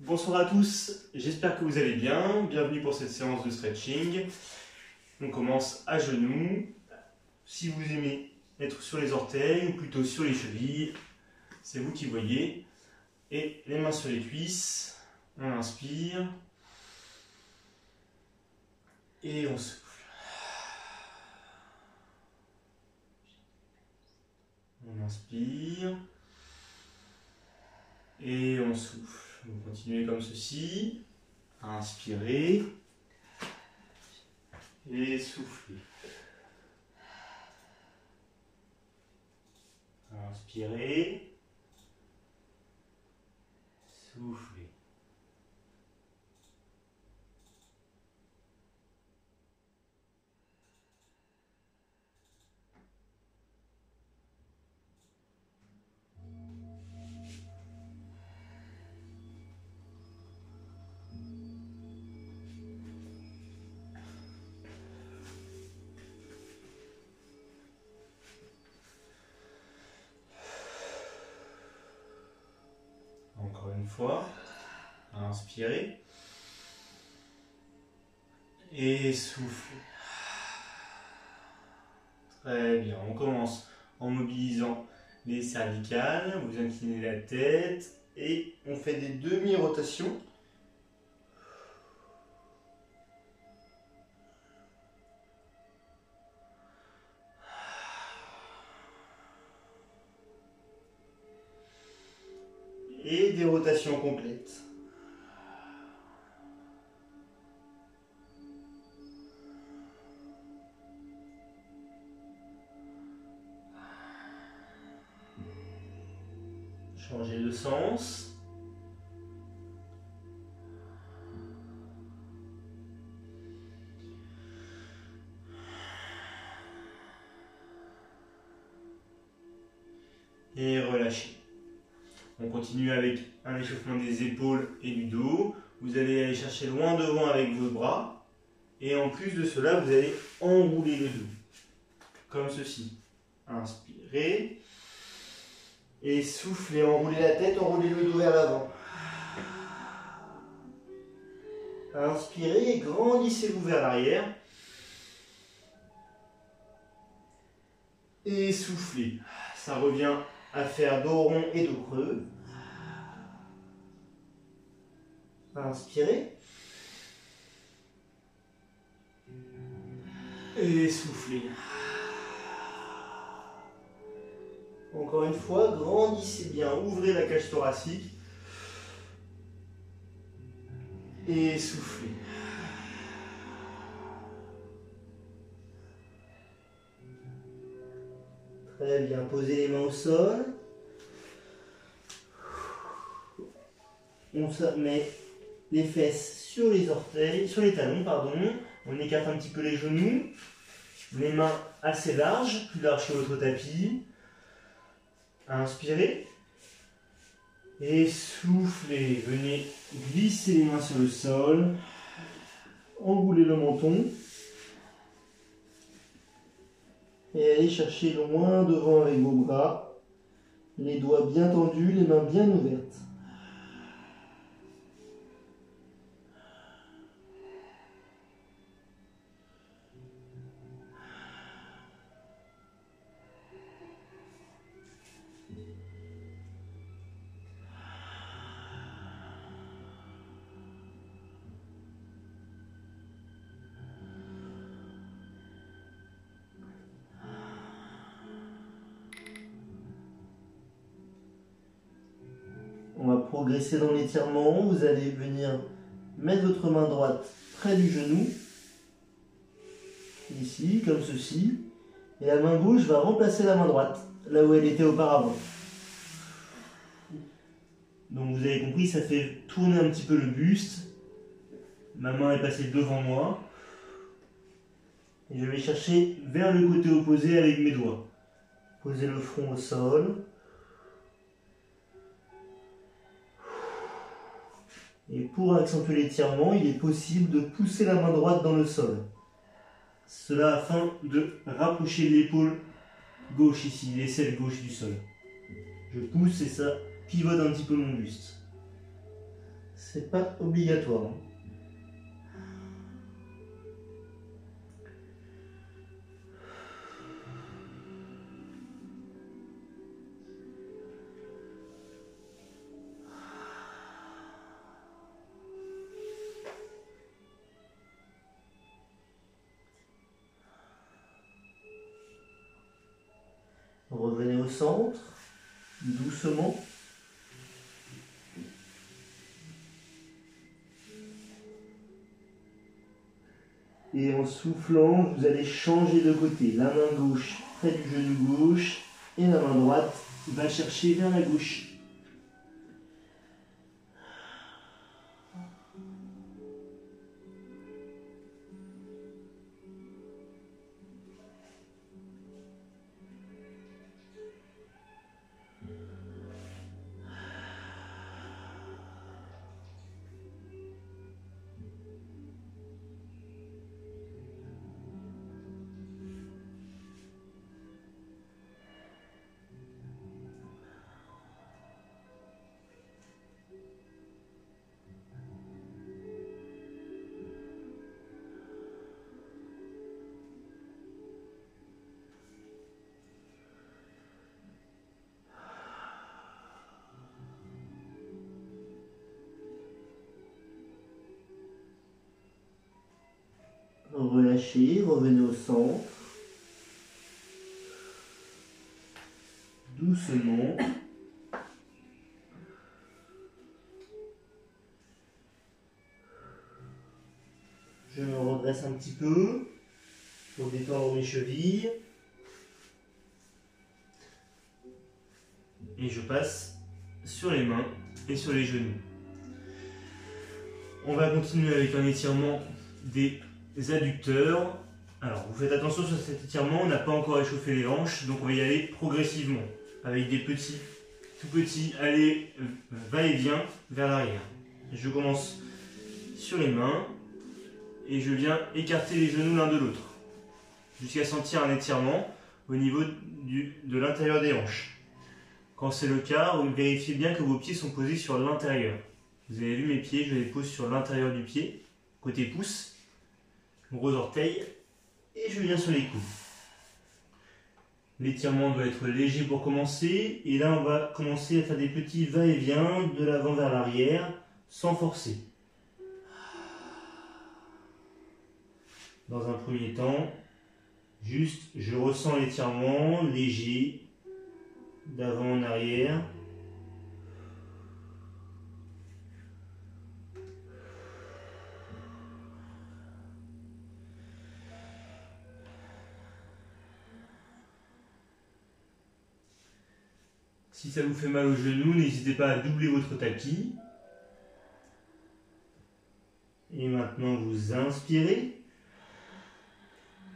Bonsoir à tous, j'espère que vous allez bien. Bienvenue pour cette séance de stretching. On commence à genoux. Si vous aimez être sur les orteils ou plutôt sur les chevilles, c'est vous qui voyez. Et les mains sur les cuisses. On inspire. Et on souffle. On inspire. Et on souffle. Vous continuez comme ceci. Inspirez. Et soufflez. Inspirez. Soufflez. Encore une fois, inspirez et soufflez. Très bien, on commence en mobilisant les cervicales, vous inclinez la tête et on fait des demi-rotations. Et des rotations complètes. Changez de sens. Et relâchez. On continue avec un échauffement des épaules et du dos. Vous allez aller chercher loin devant avec vos bras. Et en plus de cela, vous allez enrouler le dos. Comme ceci. Inspirez. Et soufflez, enroulez la tête, enroulez le dos vers l'avant. Inspirez et grandissez-vous vers l'arrière. Et soufflez. Ça revient à faire dos rond et dos creux. Inspirez. Et soufflez. Encore une fois, grandissez bien, ouvrez la cage thoracique. Et soufflez. Très bien, posez les mains au sol. On met les fesses sur les orteils, sur les talons, pardon. On écarte un petit peu les genoux. Les mains assez larges, plus larges que votre tapis. Inspirez. Et soufflez. Venez glisser les mains sur le sol. Enroulez le menton. Et allez chercher loin devant avec vos bras. Les doigts bien tendus, les mains bien ouvertes. On va progresser dans l'étirement. Vous allez venir mettre votre main droite près du genou. Ici, comme ceci. Et la main gauche va remplacer la main droite, là où elle était auparavant. Donc vous avez compris, ça fait tourner un petit peu le buste. Ma main est passée devant moi. Et je vais chercher vers le côté opposé avec mes doigts. Posez le front au sol. Et pour accentuer l'étirement, il est possible de pousser la main droite dans le sol. Cela afin de rapprocher l'épaule gauche ici, l'aisselle gauche du sol. Je pousse et ça pivote un petit peu mon buste. C'est pas obligatoire. Revenez au centre, doucement. Et en soufflant, vous allez changer de côté. La main gauche près du genou gauche et la main droite va chercher vers la gauche. Relâchez, revenez au centre. Doucement. Je me redresse un petit peu pour détendre mes chevilles. Et je passe sur les mains et sur les genoux. On va continuer avec un étirement des adducteurs. Alors, vous faites attention sur cet étirement, on n'a pas encore échauffé les hanches, donc on va y aller progressivement, avec des petits, tout petits allers, va-et-vient vers l'arrière. Je commence sur les mains et je viens écarter les genoux l'un de l'autre, jusqu'à sentir un étirement au niveau de l'intérieur des hanches. Quand c'est le cas, vous vérifiez bien que vos pieds sont posés sur l'intérieur. Vous avez vu mes pieds, je les pose sur l'intérieur du pied, côté pouce, gros orteil, et je viens sur les coudes. L'étirement doit être léger pour commencer, et là on va commencer à faire des petits va-et-vient de l'avant vers l'arrière, sans forcer. Dans un premier temps, juste je ressens l'étirement léger, d'avant en arrière. Si ça vous fait mal au genou, n'hésitez pas à doubler votre tapis. Et maintenant, vous inspirez.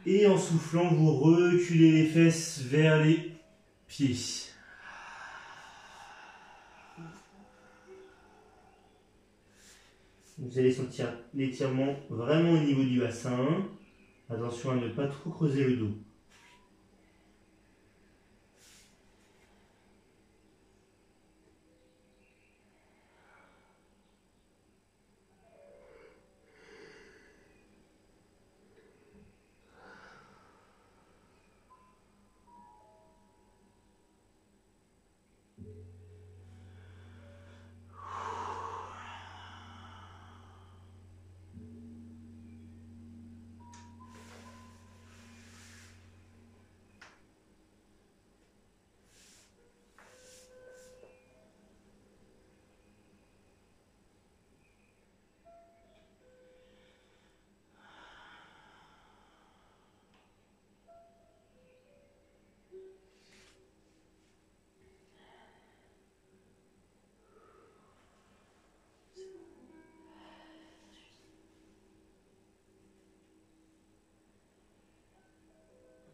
Et en soufflant, vous reculez les fesses vers les pieds. Vous allez sentir l'étirement vraiment au niveau du bassin. Attention à ne pas trop creuser le dos.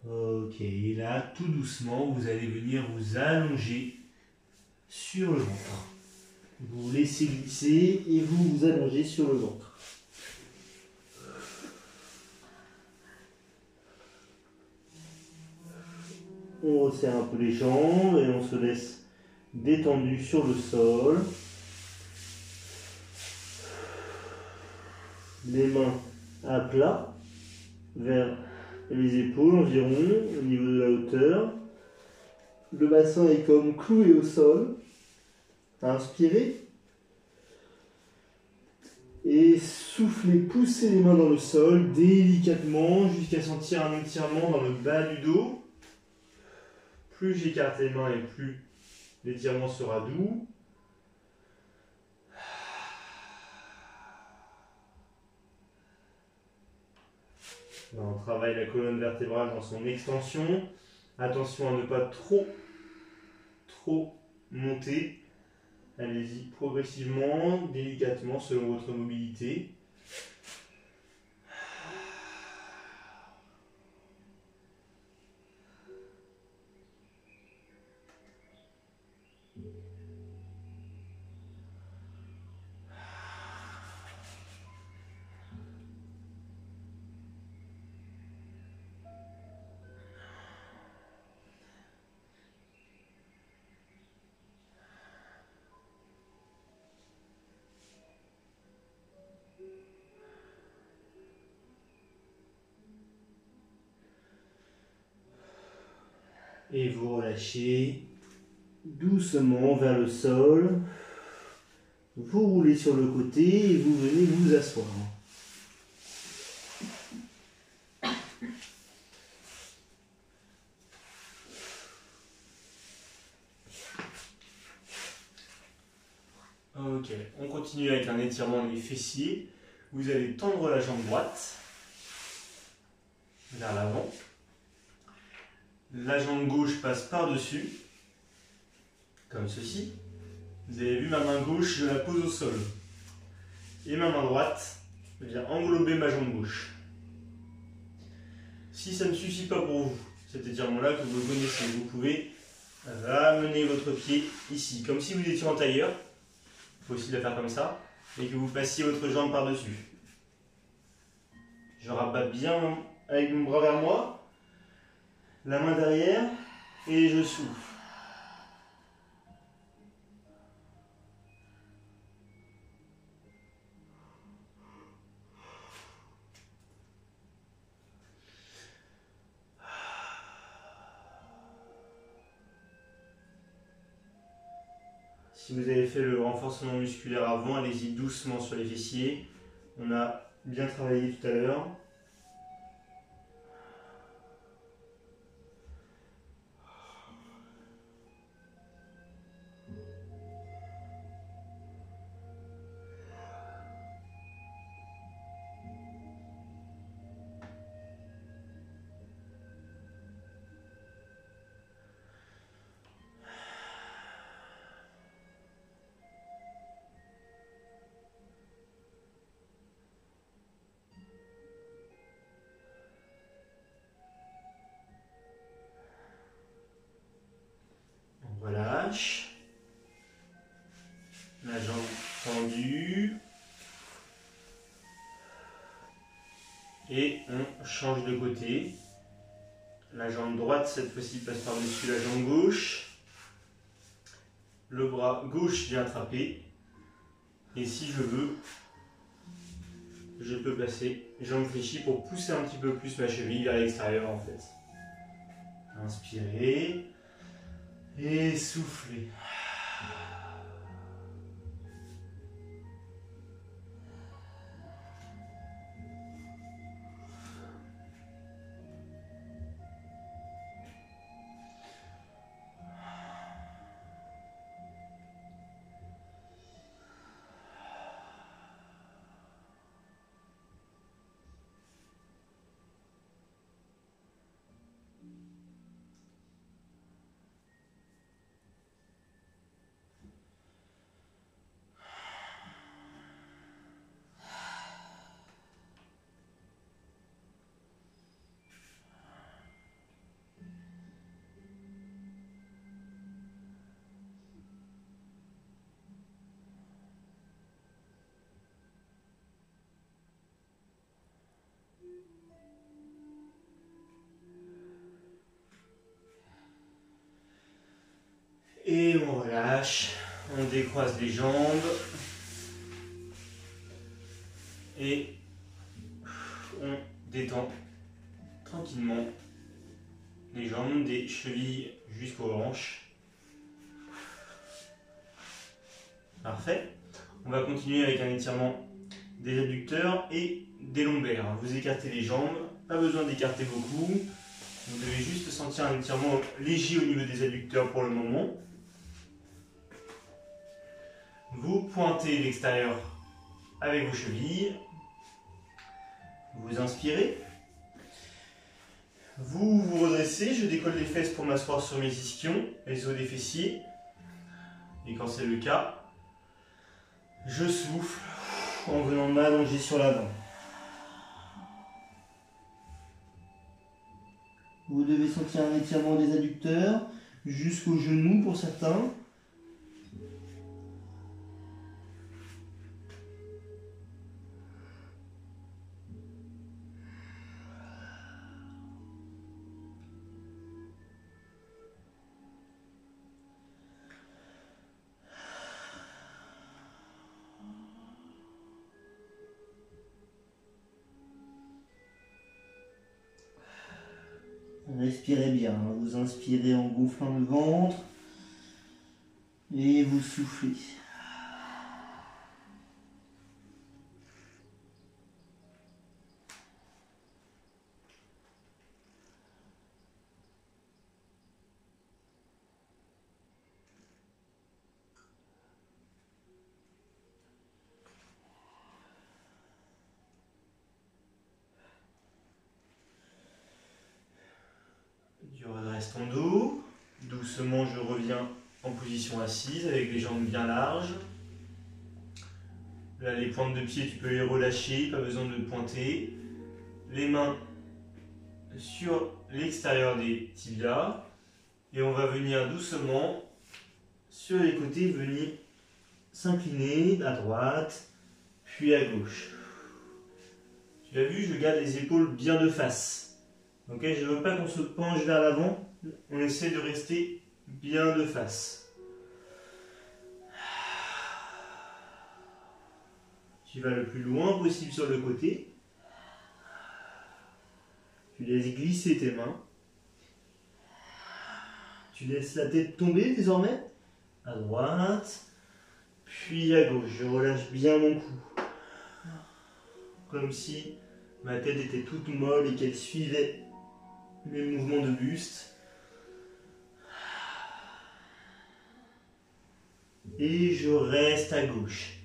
Ok, et là, tout doucement, vous allez venir vous allonger sur le ventre. Vous laissez glisser et vous vous allongez sur le ventre. On resserre un peu les jambes et on se laisse détendu sur le sol. les mains à plat, vers les épaules environ, au niveau de la hauteur. Le bassin est comme cloué au sol. Inspirez. Et soufflez, poussez les mains dans le sol délicatement jusqu'à sentir un étirement dans le bas du dos. Plus j'écarte les mains et plus l'étirement sera doux. Là, on travaille la colonne vertébrale dans son extension. Attention à ne pas trop monter. Allez-y progressivement, délicatement selon votre mobilité. Et vous relâchez doucement vers le sol. Vous roulez sur le côté et vous venez vous asseoir. Ok, on continue avec un étirement des fessiers. Vous allez tendre la jambe droite vers l'avant. La jambe gauche passe par-dessus, comme ceci. Vous avez vu ma main gauche, je la pose au sol. Et ma main droite vient englober ma jambe gauche. Si ça ne suffit pas pour vous, cet étirement-là que vous le connaissez, vous pouvez ramener votre pied ici, comme si vous étiez en tailleur. Il faut aussi la faire comme ça, et que vous passiez votre jambe par-dessus. Je rabatte bien avec mon bras vers moi. La main derrière et je souffle. Si vous avez fait le renforcement musculaire avant, allez-y doucement sur les fessiers. On a bien travaillé tout à l'heure. On relâche. La jambe tendue. Et on change de côté. La jambe droite, cette fois-ci, passe par-dessus la jambe gauche. Le bras gauche vient attraper. Et si je veux, je peux placer jambe fléchie pour pousser un petit peu plus ma cheville vers l'extérieur en fait. Inspirez. Et soufflez. Et on relâche, on décroise les jambes et on détend tranquillement les jambes, des chevilles jusqu'aux hanches. Parfait. On va continuer avec un étirement des adducteurs et des lombaires. Vous écartez les jambes, pas besoin d'écarter beaucoup. Vous devez juste sentir un étirement léger au niveau des adducteurs pour le moment. Vous pointez l'extérieur avec vos chevilles. Vous inspirez. Vous vous redressez. Je décolle les fesses pour m'asseoir sur mes ischions, les os des fessiers. Et quand c'est le cas, je souffle en venant m'allonger sur l'avant. Vous devez sentir un étirement des adducteurs jusqu'aux genoux pour certains. Respirez bien, vous inspirez en gonflant le ventre et vous soufflez. Je redresse ton dos. Doucement, je reviens en position assise avec les jambes bien larges. Là, les pointes de pied, tu peux les relâcher, pas besoin de pointer. Les mains sur l'extérieur des tibias. Et on va venir doucement sur les côtés, venir s'incliner à droite, puis à gauche. Tu l'as vu, je garde les épaules bien de face. Okay, je ne veux pas qu'on se penche vers l'avant, on essaie de rester bien de face. Tu vas le plus loin possible sur le côté. Tu laisses glisser tes mains. Tu laisses la tête tomber désormais. À droite, puis à gauche. Je relâche bien mon cou. Comme si ma tête était toute molle et qu'elle suivait mes mouvements de buste. Et je reste à gauche.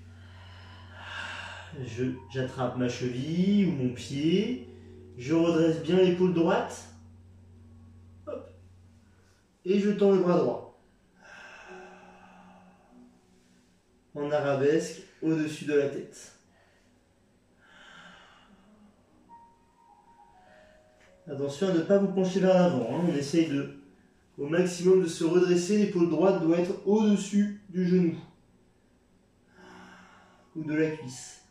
J'attrape ma cheville ou mon pied. Je redresse bien l'épaule droite. Hop. Et je tends le bras droit. En arabesque au-dessus de la tête. Attention à ne pas vous pencher vers l'avant. On essaye au maximum de se redresser. L'épaule droite doit être au-dessus du genou ou de la cuisse.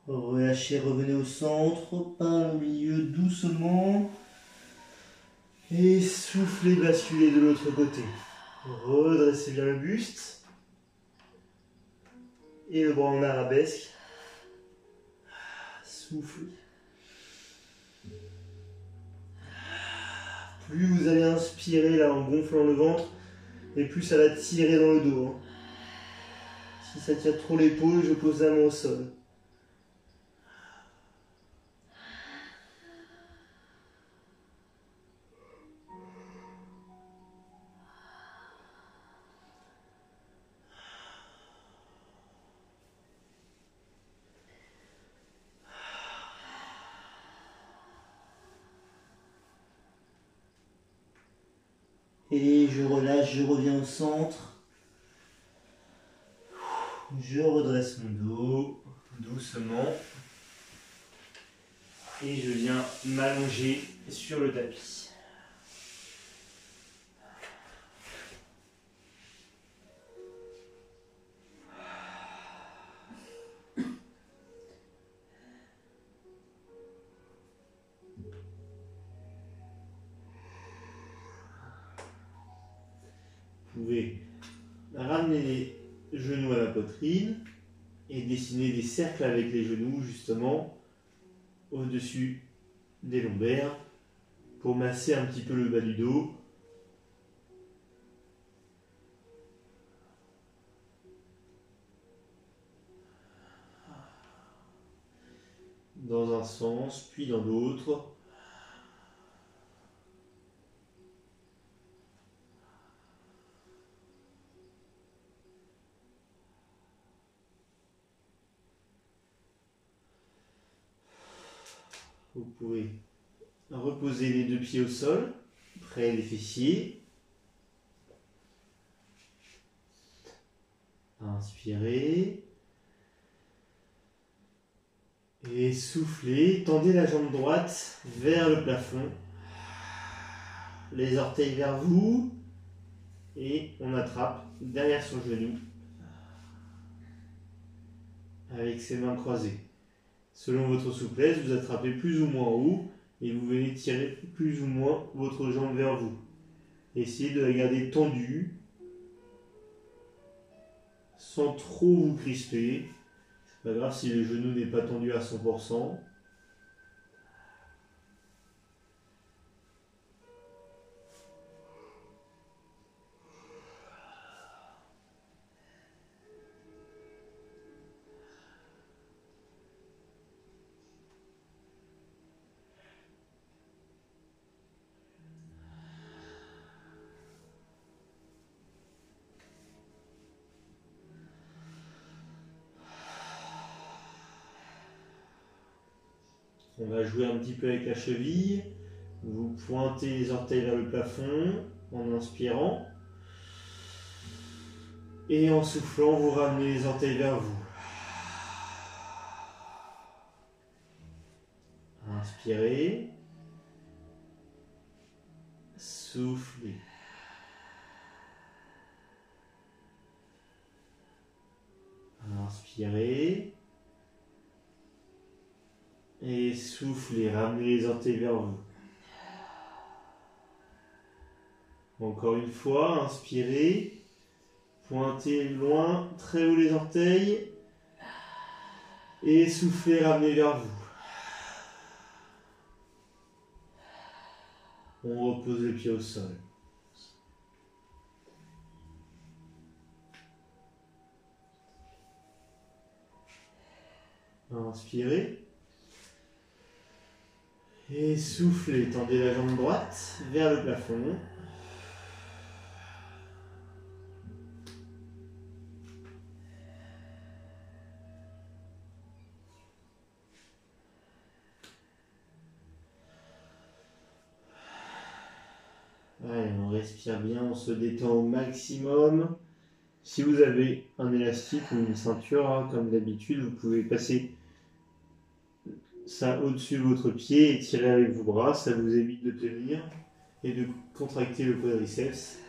Relâchez, revenez au centre, par le milieu doucement. Et soufflez, basculez de l'autre côté. Redressez bien le buste. Et le bras en arabesque. Soufflez. Plus vous allez inspirer là en gonflant le ventre, et plus ça va tirer dans le dos. Hein. Si ça tire trop l'épaule, je pose la main au sol. Et je relâche, je reviens au centre. Je redresse mon dos doucement. Et je viens m'allonger sur le tapis. Vous pouvez ramenez les genoux à la poitrine et dessinez des cercles avec les genoux justement au-dessus des lombaires pour masser un petit peu le bas du dos. Dans un sens, puis dans l'autre. Vous pouvez reposer les deux pieds au sol, près des fessiers. Inspirez. Et soufflez. Tendez la jambe droite vers le plafond. Les orteils vers vous. Et on attrape derrière son genou avec ses mains croisées. Selon votre souplesse, vous attrapez plus ou moins haut et vous venez tirer plus ou moins votre jambe vers vous. Essayez de la garder tendue sans trop vous crisper. C'est pas grave si le genou n'est pas tendu à 100%. On va jouer un petit peu avec la cheville. Vous pointez les orteils vers le plafond en inspirant. Et en soufflant, vous ramenez les orteils vers vous. Inspirez. Soufflez. Inspirez. Et soufflez. Ramenez les orteils vers vous. Encore une fois, inspirez. Pointez loin, très haut les orteils. Et soufflez, ramenez vers vous. On repose les pieds au sol. Inspirez. Et soufflez, tendez la jambe droite vers le plafond. Allez, on respire bien, on se détend au maximum. Si vous avez un élastique ou une ceinture, hein, comme d'habitude, vous pouvez passer ça au-dessus de votre pied et tirer avec vos bras. Ça vous évite de tenir et de contracter le quadriceps.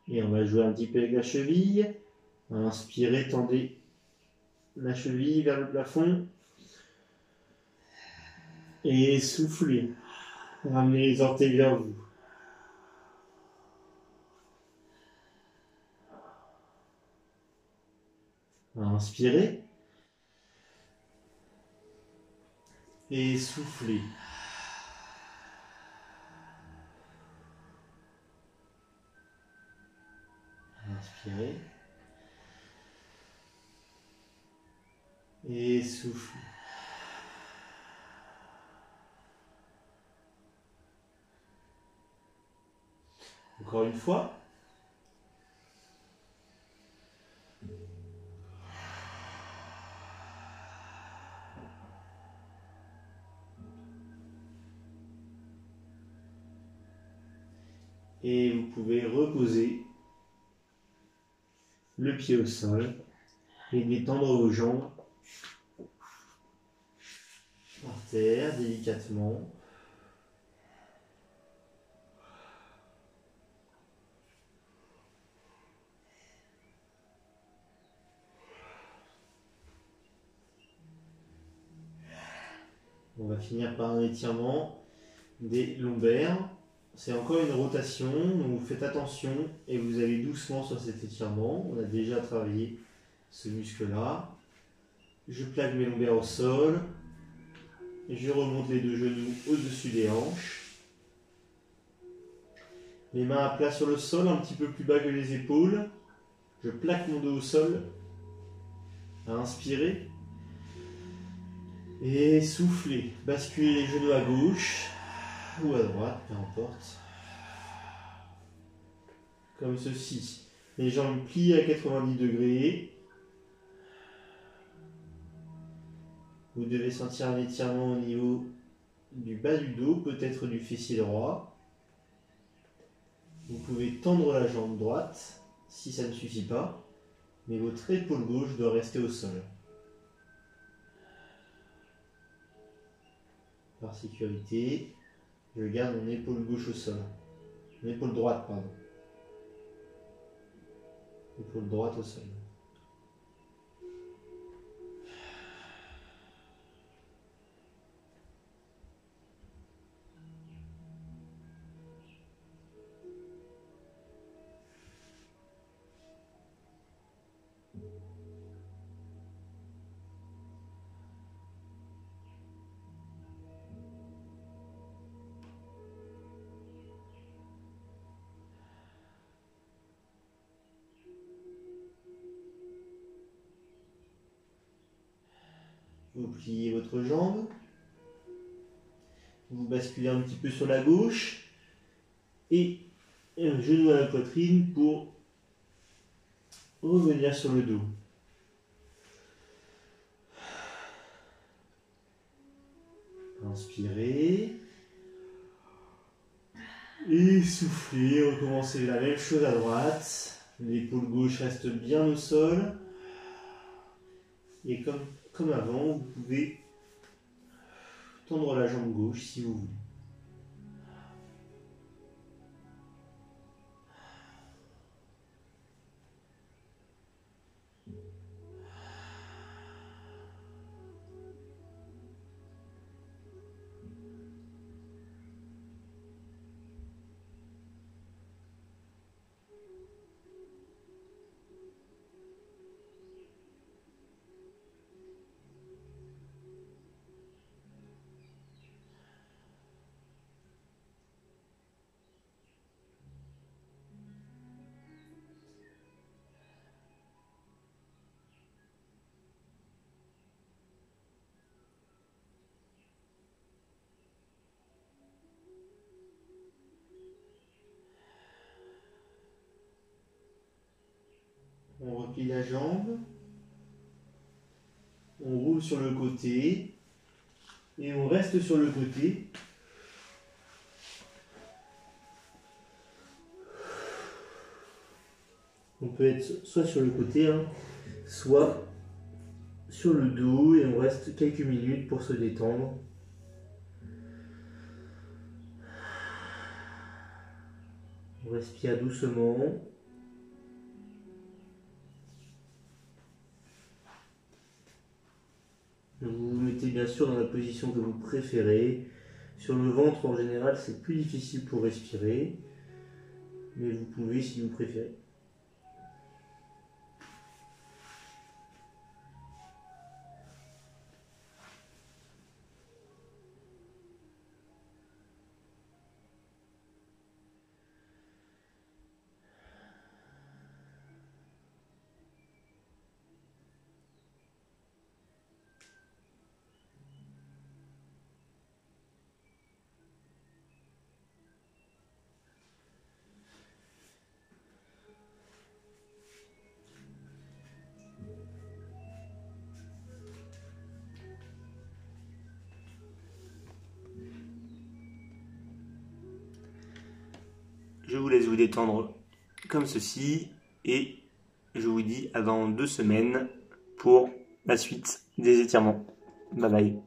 Et on va jouer un petit peu avec la cheville. Inspirez, tendez la cheville vers le plafond. Et soufflez. Ramenez les orteils vers vous. Inspirez. Et soufflez. Inspirez. Et soufflez. Encore une fois. Et vous pouvez reposer le pied au sol et détendre vos jambes par terre délicatement. On va finir par un étirement des lombaires. C'est encore une rotation, donc vous faites attention et vous allez doucement sur cet étirement. On a déjà travaillé ce muscle-là. Je plaque mes lombaires au sol. Je remonte les deux genoux au-dessus des hanches. Les mains à plat sur le sol, un petit peu plus bas que les épaules. Je plaque mon dos au sol. À inspirer. Et souffler. Basculez les genoux à gauche ou à droite, peu importe. Comme ceci. Les jambes pliées à 90 degrés. Vous devez sentir un étirement au niveau du bas du dos, peut-être du fessier droit. Vous pouvez tendre la jambe droite si ça ne suffit pas, mais votre épaule gauche doit rester au sol. Par sécurité, je garde mon épaule gauche au sol. Mon épaule droite, pardon. Épaule droite au sol. Vous pliez votre jambe. Vous basculez un petit peu sur la gauche. Et un genou à la poitrine pour revenir sur le dos. Inspirez. Et soufflez. Recommencez la même chose à droite. L'épaule gauche reste bien au sol. Et comme avant, vous pouvez tendre la jambe gauche si vous voulez. On replie la jambe, on roule sur le côté et on reste sur le côté. On peut être soit sur le côté, soit sur le dos et on reste quelques minutes pour se détendre. On respire doucement. Vous vous mettez bien sûr dans la position que vous préférez. Sur le ventre, en général, c'est plus difficile pour respirer, mais vous pouvez si vous préférez. Je vous laisse vous détendre comme ceci et je vous dis à dans 2 semaines pour la suite des étirements. Bye bye.